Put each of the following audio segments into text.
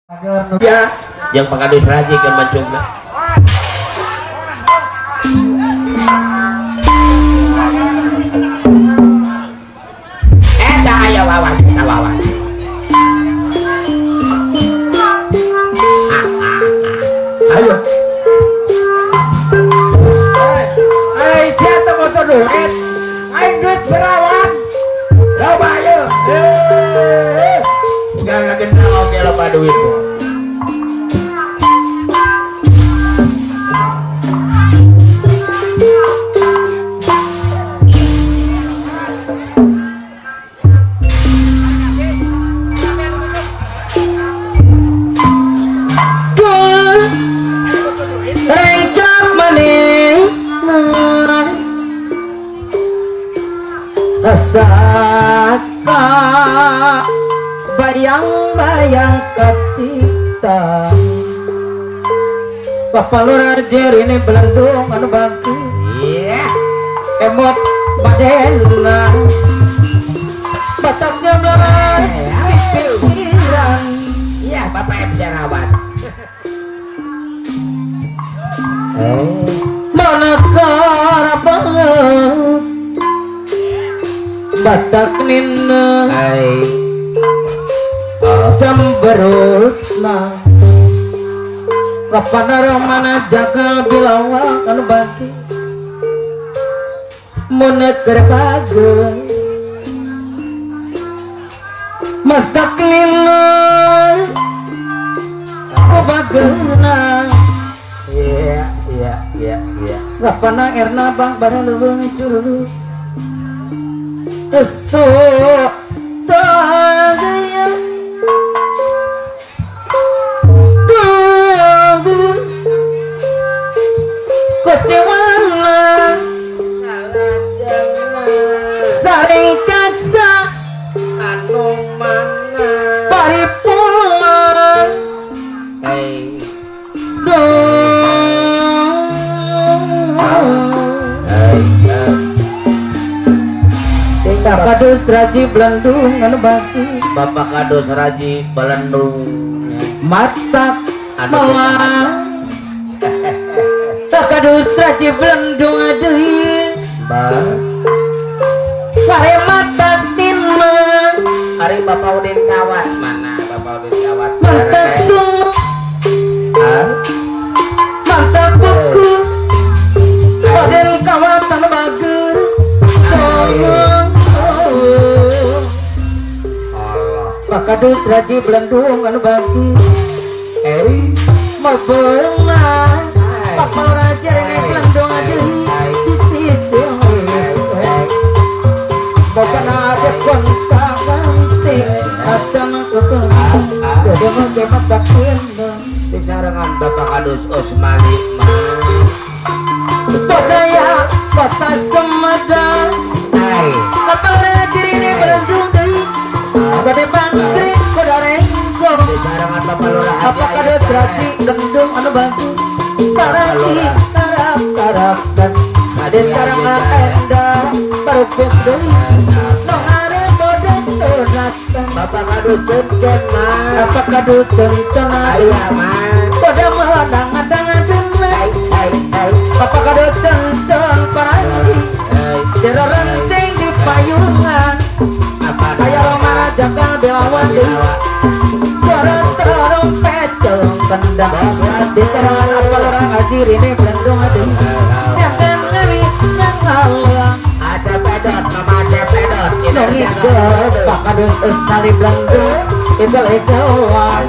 Ya, yang pakadus raji kan mencungna. Cahaya wawan, wawan. Ayo. Siapa motor duit? Main duit berawan. Loba ayo. Tinggal lagi oke loba duit. Saka bayang-bayang kecita Kapalur ajar ini belendung anu bagi emot badena bataknya belar di pikiran iya Bapak M. Syarawan manakah banget batak nina cemberutna kapan mana jaga bilawa anu bagi muneker bageun batak nina ku bageurna iya kapan erna bang bara leuweung cururu Esok tagaya Tunggu Kecewana Saring kaksa anu mana Paripulan Kadus raji belendung anu bagi Bapak kadus raji belendung mata anu malah kadus raji belendung adeui kare mata tina hari Bapak Udin Kawat mana Bapak Udin Kawat mata sung mata buku Udin Kawat anu bager Pakadus raji belendung anu bagi mabunga Pakal raja ini belendung adeui di sisi Bapak ada kontak ganti acan kutung dodo mage mata kindang di sarangan Bapak kadus Usmani Bodaya kota Sumedang Kapal raja ini belendung deui Sade bangkri kodarenggo di sarangan Bapak Lurah apakah ada raji gendung anu bagi taraki tarap-tarapkan ada tarangan endah barupuk deui no ngare bodeng sunatkan Bapak kadus cencen apakah ada cencen aya mah pada mengadang-adang adenai apakah ada cencen parangi jero renceng di payungan kaya romana jakal belawan suara trompet kendang di terangan apal orang hajir ini belendung adeui siakan ngewi ngalang aja pedot mama aja pedot nongigel pakadus tali belendung igel-igelan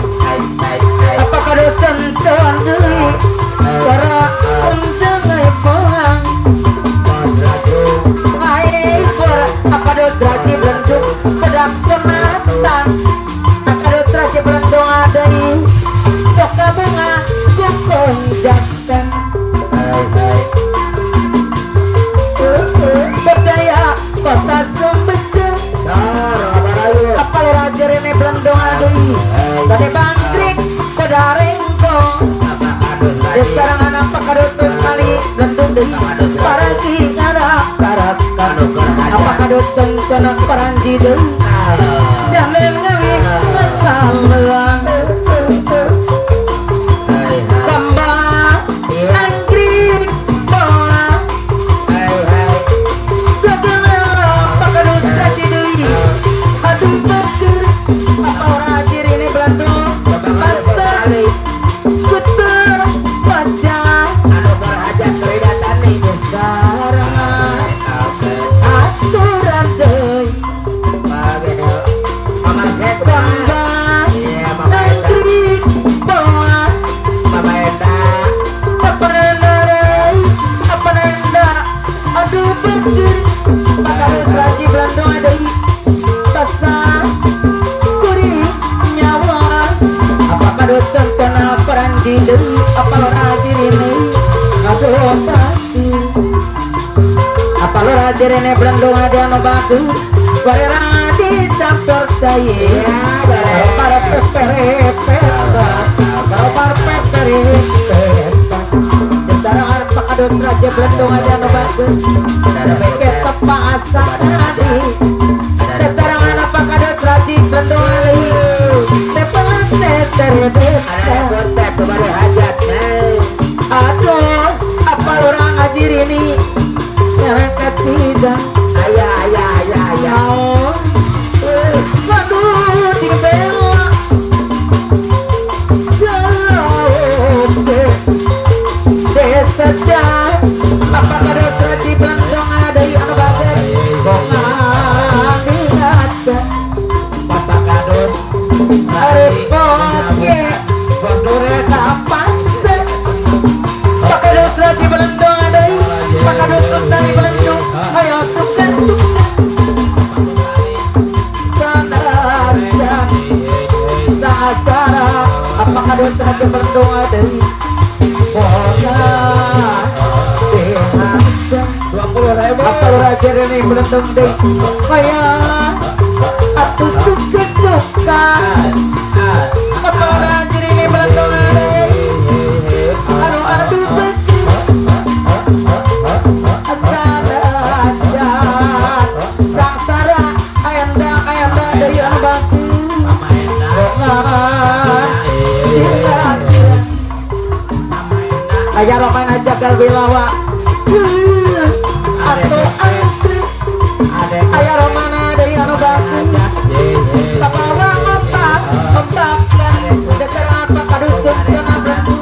apakah cencen deui suara kenceng ai pulang ai suara apakah raji belendung pedak senatan apakah raji belendung adeui sok bunga gungkung jakten Bodaya kota Sumedang apal raja ini belendung adeui sade bangkrik kodarenggo di sarangan apakah kali belendung deui paragi karak-karakan apakah cencen paranji deui sambil ngawi ngaleang bager pakadut raji Blandong adai basah kuring nyawa apa kadut contona peranji deui apa lo raji rene aduh pasti apa lo raji rene Blandong ada anu bager warera dicampur cair para pepere para pepere Darah pakadut raja Blandong ada anu bager beke tepa asa tadi darah mana pakadut raja Blandong ali tepelan terebe ada kemarin hajat aduh apa orang ajir ini yang ketiga ayah waduh dibela jauh saja apa kadut raji Blandong ada anu bager bongan diaja papa kadut arep oke gondore kapan se pak kadut raji Blandong ada pak kadut raji Blandong ayo sukses sanajan sasara apa kadut raji Blandong ada apa raja ini Blandong deh kayak atuh suka apa raja ini Blandong deh anu betul asaraja sangsara ayanda dari anu bangku ayah roman aja galbilawa atau antri ayah romana dari anu baku kapawa ngopak membakkan dekeran pakadut jonton ablandu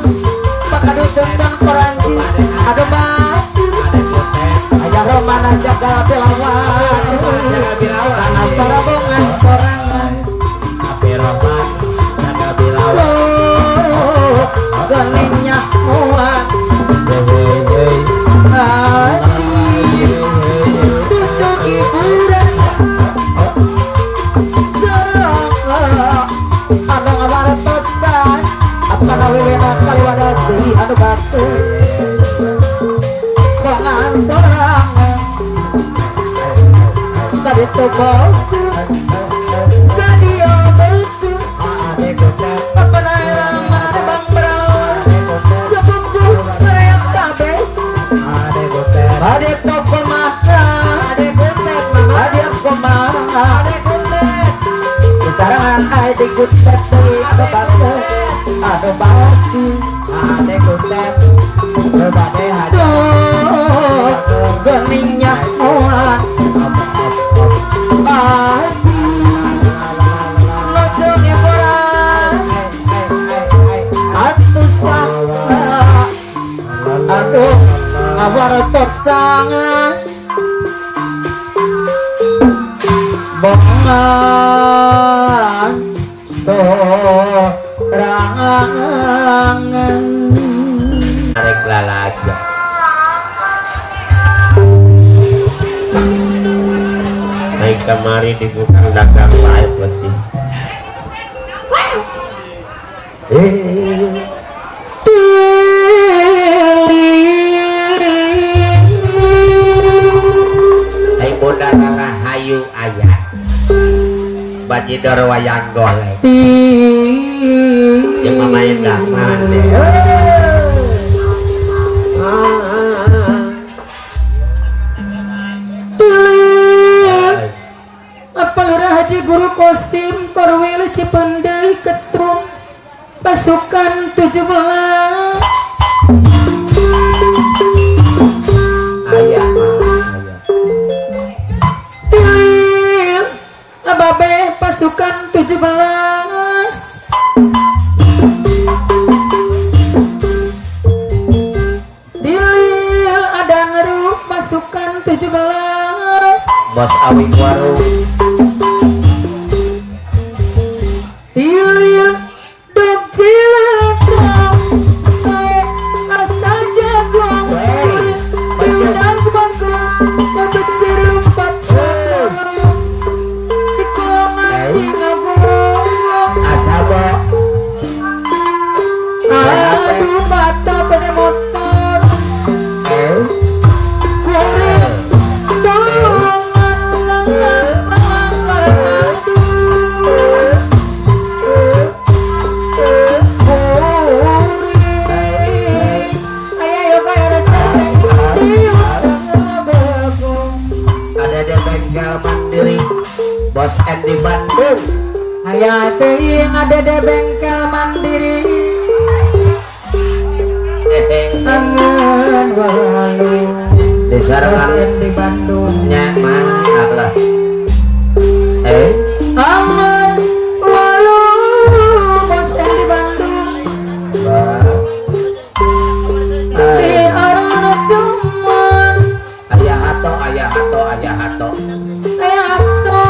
pakadut jonton koranji aduh baku ayah romana aja galbilawa sana sarabongan sorangan geningnya muat tujuh hiburan serang anu ngawartosan apa nawewena kaliwadasi anu batu kongan sorangan kaditu boku kadio boku apa naelang mana bang berawal sebungku teriak tabe adek toko makan adek komara sarangan adek kutet ada bater ada batu adek kutet berbade hati geningnya muat lojongnya bola atuh sama aduh ngawartos sangat bongan sorangan arek lalaja naik kemari di tukang dagang lain peti Bunda Rahayu ayah bajidor wayang golek yang mamain gaman apa lurah haji guru kosim korwil cipendei ketum pasukan 17 ayah ababe pasukan 17 Dilil ada ngeru pasukan 17 bos awing warung Dilil dok cilekang saya asal jagung Dilil diundang ke bangku Bos Endi Bandung. Aya teuing ada di bengkel mandiri. Angen walu. Di Bos sarangan Endi Bandung. nya mah lah. Angen walu. Bos Endi Bandung. Di arana cuman. Ayah hato, ayah hato, ayah hato. Aya ato.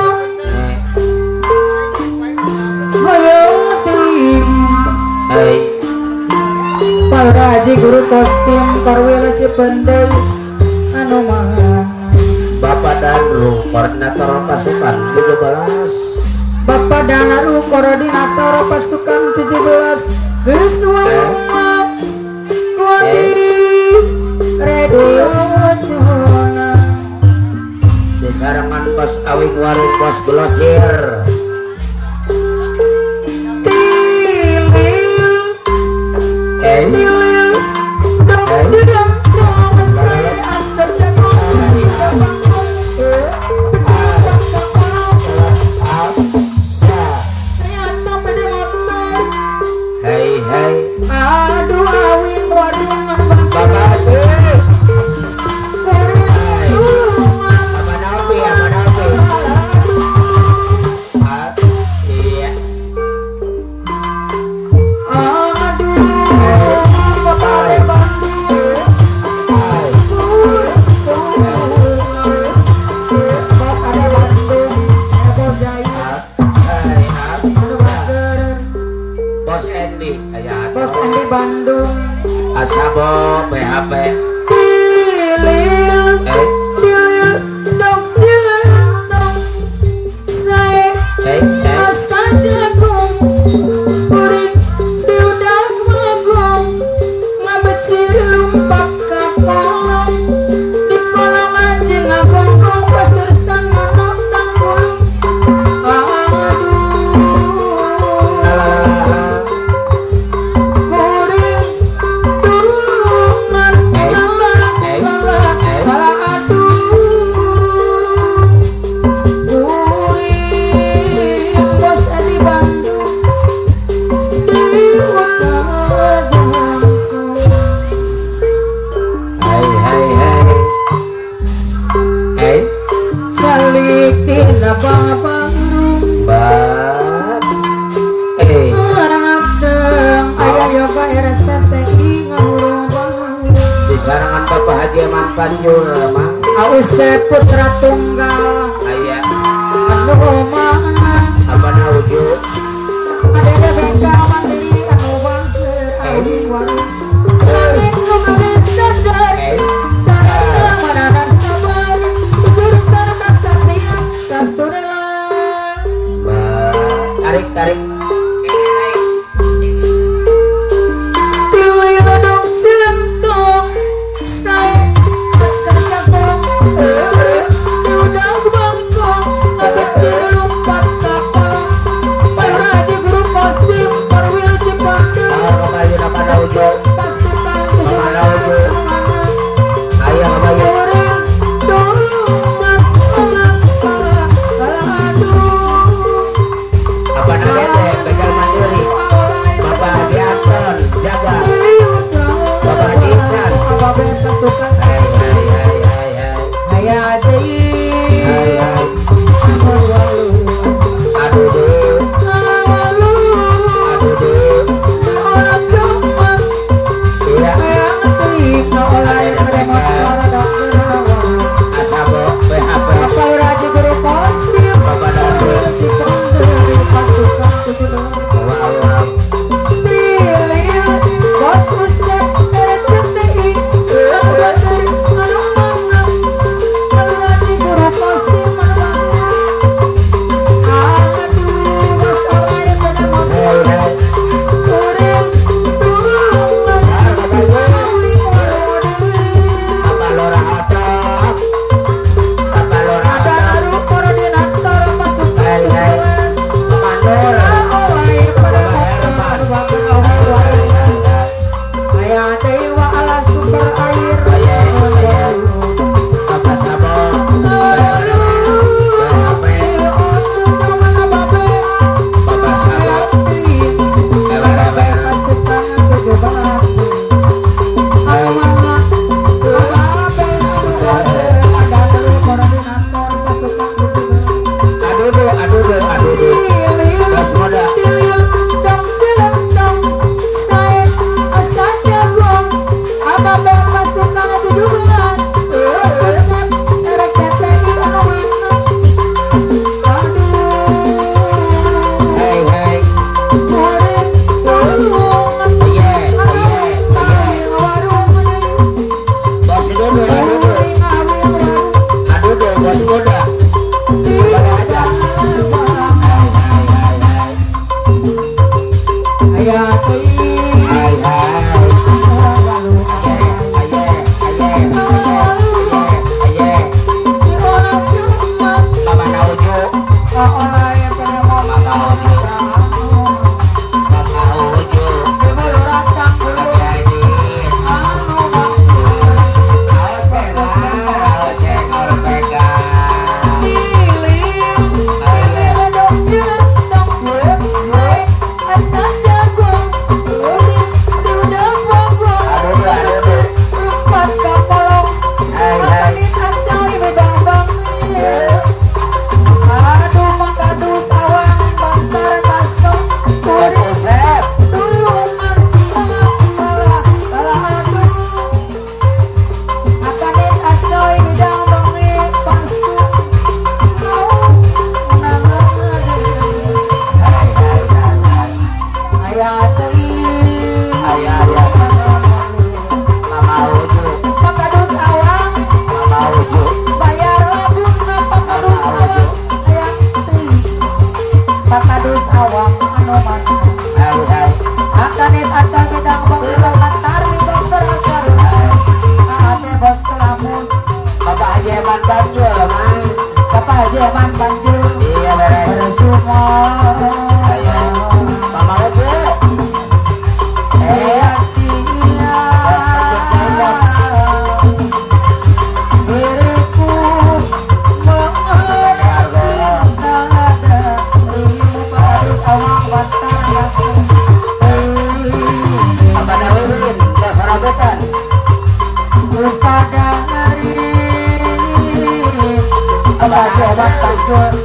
Hoyong tim. Pak Raji guru kostum Korwil Cipendei anu mangan. Bapak Danru koordinator pasukan 17. Bapak Danaru koordinator pasukan 17. Geus nuang kuadi radio Cuna. Di sarangan Bos Awing Warung Bos Glosir. Tilil dong sedang Thomas saya aster cakong tidak bangkong pejabat kapal ternyata pada motor. Hei Aduh awing wadungan bangkong Bapak kuring tulungan apa nabi aduh iya Bapak de Bandung Bos ada Bandung Bos Jaya anu bageureun Bos Endi ayah Bos Endi Bandung Asabo PHP tilil dong cilentong saya asa jagung kuring diudag magong ngabecir lumpak ka kolong di kolong anjing ngagongkong pasersan nganok tanggulung aduh kuring tulungan lala aduh kuring Bos Endi Bandung di utara bangkong. Hai Salik dina Bandung Bat anak teng aya yoga eret seteki ngahurung bangun di sarangan Bapak Haji Aman Panjul mang aus putra tunggal ayah anu mana apa nauju ada di bengkel mandiri anu bangker awing warung langit nu geus sadar sarata manana sabar jujur sarta satya kasturela tarik tilil dong cilentong saya asar jagong diudag bangkong ngabecir lumpat ka kolong Pak Raji guru kosim Korwil Cipendei kembali apa nauju pasukan 17 ayah kembali kuring tulungan aduh apa nadete begal mandiri Bapak Haji Anton jaga Bapak Haji Ihsan hai aya teuing amor walu aduh duh walu aduh duh olah cuman iya aya teuing na olah pada motor dokter walu Asabo PHP Bapak Raji guru kosim Bapak Danru Cipendei pasukan 17 bawa Allah tilil Bos Ustad eret CTI anu bageur anu mana anu Raji Bos kuda.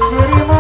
Dirimu